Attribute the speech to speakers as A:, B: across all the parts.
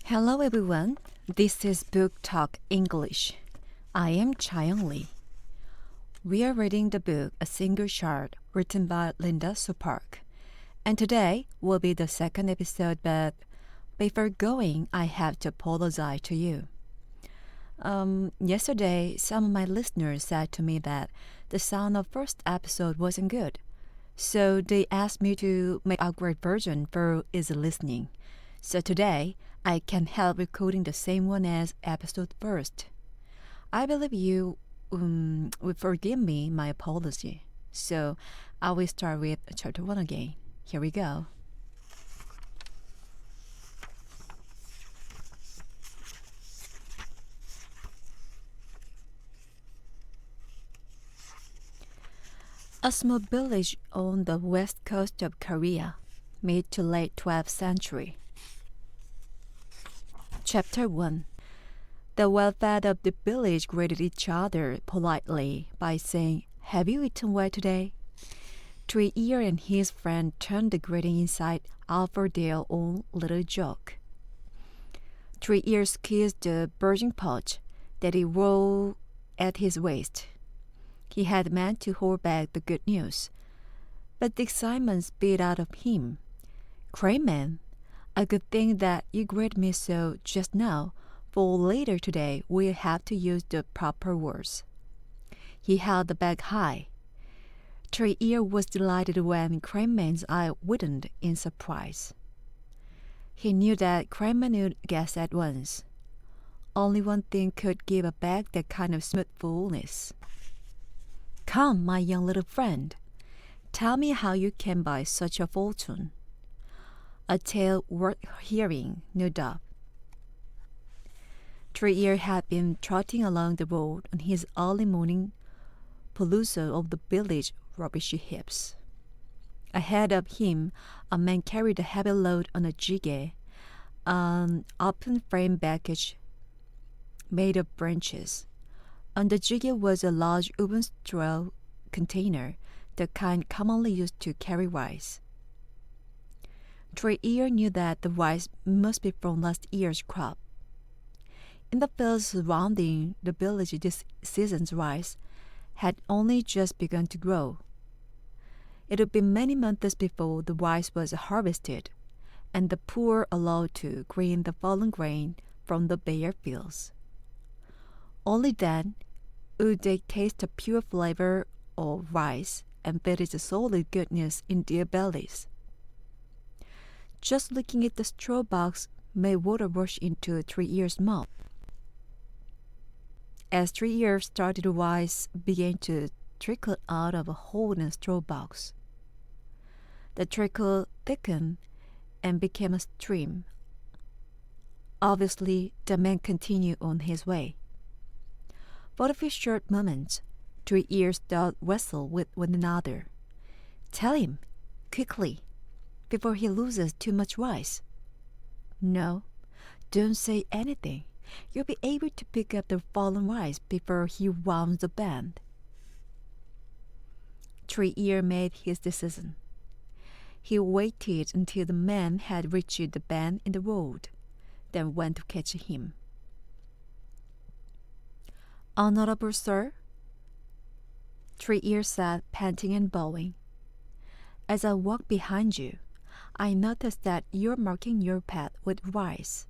A: Hello everyone, this is Book Talk English. I am ch.1. We are reading the book A Single Shot written by Linda Park. And today will be the second episode, but before going, I have to apologize to you. Yesterday, some of my listeners said to me that the sound of first episode wasn't good. So they asked me to make a great version for easy listening. So today, I can help recording the same one as episode first. I believe you will forgive me my apology. So I will start with chapter 1 again. Here we go. A small village on the west coast of Korea, mid to late 12th century. Chapter 1. The well-fed of the village greeted each other politely by saying, "Have you eaten well today?" ch.1 and his friend turned the greeting inside out for their own little joke. ch.1 squeezed the birching pouch that he wore at his waist. He had meant to hold back the good news, but the excitement spit out of him. "Great man, a good thing that you greeted me so just now, for later today we'll have to use the proper words." He held the bag high. ch.1 was delighted when Crayman's eye widened in surprise. He knew that Crayman would guess at once. Only one thing could give a bag that kind of smooth fullness. "Come, my young little friend, tell me how you came by such a fortune. A tale worth hearing, no doubt." ch.1 had been trotting along the road on his early morning perusal of the village rubbish heaps. Ahead of him, a man carried a heavy load on a jjigae, an open-frame baggage made of branches. On the jjigae was a large woven straw container, the kind commonly used to carry rice. ch.1 knew that the rice must be from last year's crop. In the fields surrounding the village, this season's rice had only just begun to grow. It would be many months before the rice was harvested, and the poor allowed to glean the fallen grain from the bare fields. Only then would they taste the pure flavor of rice and feel its solid goodness in their bellies. Just looking at the straw box made water rush into ch.1's mouth. As ch.1 started, the rice began to trickle out of a hole in the straw box. The trickle thickened and became a stream. Obviously, the man continued on his way. For a few short moments, ch.1's thoughts wrestled with one another. Tell him, quickly, before he loses too much rice. No, don't say anything. You'll be able to pick up the fallen rice before he rounds the bend. ch.1 made his decision. He waited until the man had reached the bend in the road, then went to catch him. "Honorable sir," ch.1 said, panting and bowing, "as I walk behind you, I noticed that you're marking your path with rice."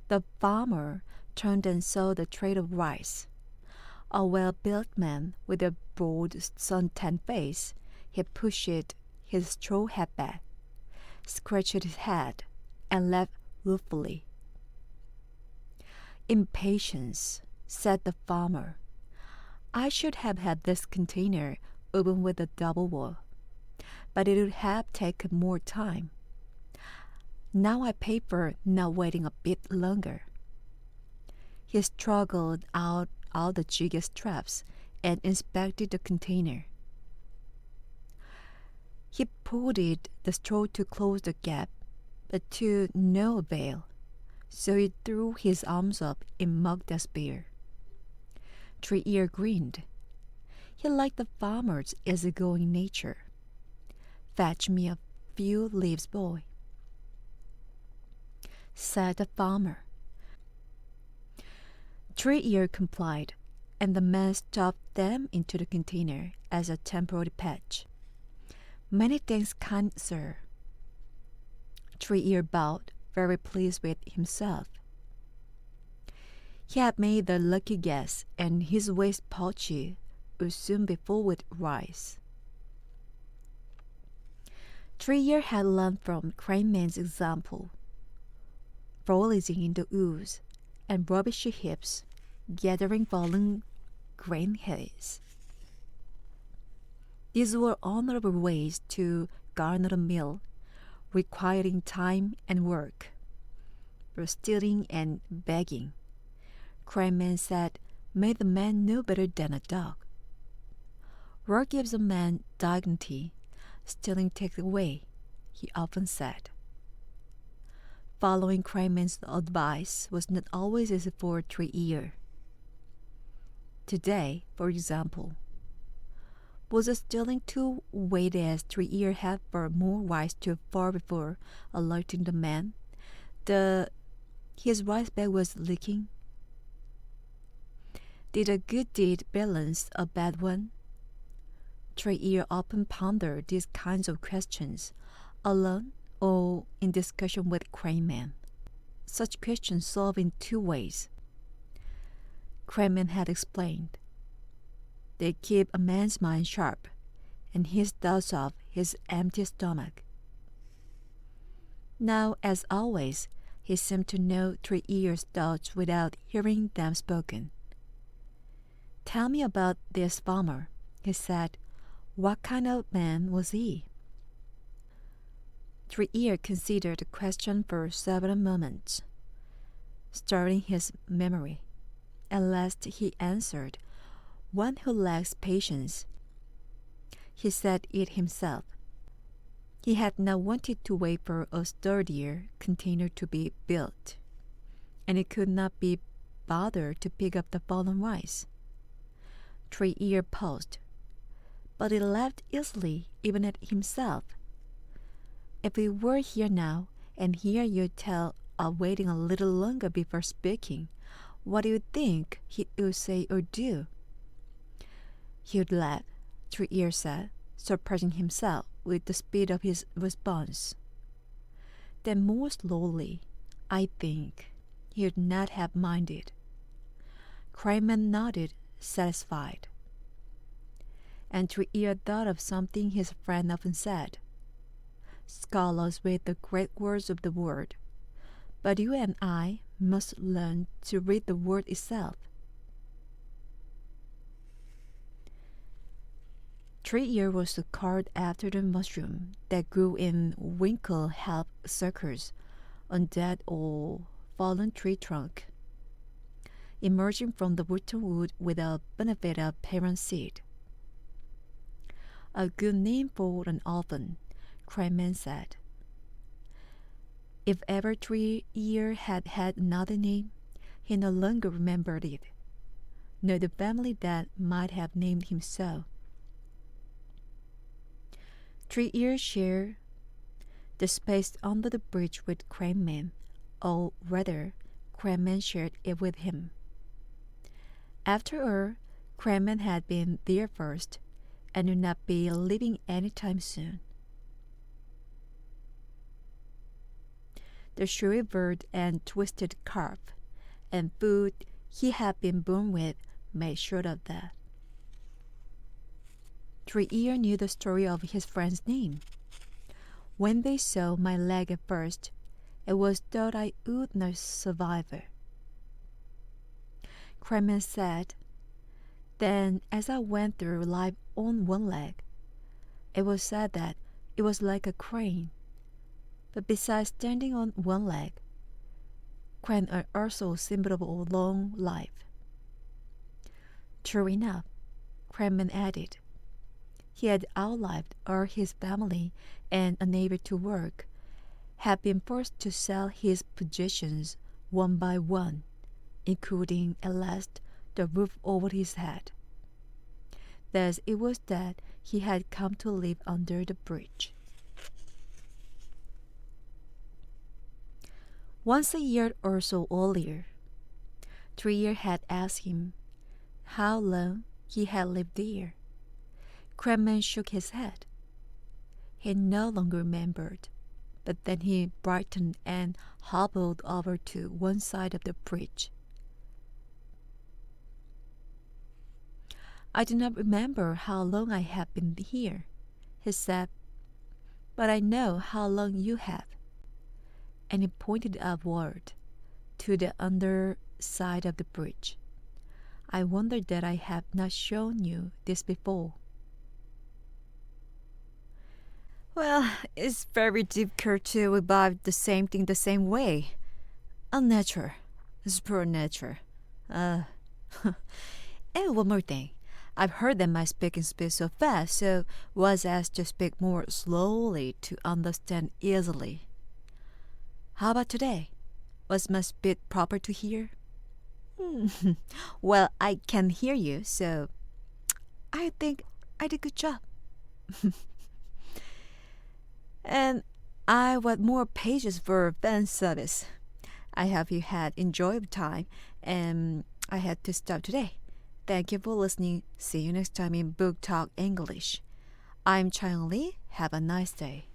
A: The farmer turned and saw the tray of rice. A well-built man with a broad, sun-tanned face, he pushed his straw hat back, scratched his head, and laughed ruefully. "Impatience," said the farmer. "I should have had this container open with a double wall, but it would have taken more time. Now I pay for not waiting a bit longer." He struggled out the jjigae straps and inspected the container. He pulled the straw to close the gap, but to no avail, so he threw his arms up in mock despair. ch.1 grinned. He liked the farmer's easygoing nature. "Fetch me a few leaves, boy." said the farmer. ch.1 complied, and the man stuffed them into the container as a temporary patch. Many thanks, kind sir. ch.1 bowed, very pleased with himself. He had made the lucky guess, and his waist pouch would soon be full with rice. ch.1 had learned from Craneman's example, foraging in the woods and rubbish heaps, gathering fallen grain heads. These were honorable ways to garner a meal, requiring time and work. For stealing and begging, Craneman said, made the man no better than a dog. Work gives a man dignity, stealing takes away, he often said. Following Craneman's advice was not always easy for ch.1. Today, for example, was stealing too weighty as ch.1 had for more rice to fall before alerting the man? His rice bag was leaking. Did a good deed balance a bad one? ch.1 often pondered these kinds of questions, alone or in discussion with Craneman. Such questions solved in two ways. Craneman had explained. They keep a man's mind sharp, and his thoughts off his empty stomach. Now, as always, he seemed to know ch.1's thoughts without hearing them spoken. Tell me about this farmer, he said. What kind of man was he? ch.1 considered the question for several moments, stirring his memory. At last he answered, one who lacks patience. He said it himself. He had not wanted to wait for a sturdier container to be built, and he could not be bothered to pick up the fallen rice. ch.1 paused, but he laughed easily even at himself. If we were here now and hear you tell of waiting a little longer before speaking, what do you think he would say or do? He would laugh, ch.1 said, surprising himself with the speed of his response. Then more slowly, I think he would not have minded. Craneman nodded, satisfied. And ch.1 thought of something his friend often said. Scholars read the great words of the Word, but you and I must learn to read the Word itself. ch.1 was called after the mushroom that grew in winkle-help circles on dead or fallen tree trunk, emerging from the rotten wood with a benefit of parent seed. A good name for an orphan, Craneman said. If ever ch.1 had had another name, he no longer remembered it, nor the family that might have named him so. ch.1 shared the space under the bridge with Craneman, or rather, Craneman shared it with him. After all, Craneman had been there first, and would not be leaving any time soon. The shivered and twisted cough and food he had been born with made sure of that. ch.1 knew the story of his friend's name. When they saw my leg at first, it was thought I would not survive it. Craneman said, then as I went through life on one leg, it was said that it was like a crane. But besides standing on one leg, cranes are also a symbol of a long life. True enough, Craneman added. He had outlived all his family and, unable to work, had been forced to sell his possessions one by one, including, at last, the roof over his head. Thus it was that he had come to live under the bridge. Once a year or so earlier, 3 years had asked him how long he had lived there. Cranman shook his head. He no longer remembered, but then he brightened and hobbled over to one side of the bridge. I do not remember how long I have been here, he said, but I know how long you have. And he pointed upward to the under side of the bridge. I wonder that I have not shown you this before. Well, it's very difficult to revive the same thing the same way. Unnatural. It's pure nature. And one more thing. I've heard that my speaking speeds so fast, so was asked to speak more slowly to understand easily. How about today? Was my speed proper to hear? Well, I can hear you, so I think I did a good job. And I want more pages for fan service. I hope you had enjoyable time, and I had to stop today. Thank you for listening. See you next time in Book Talk English. I'm ch.1. Have a nice day.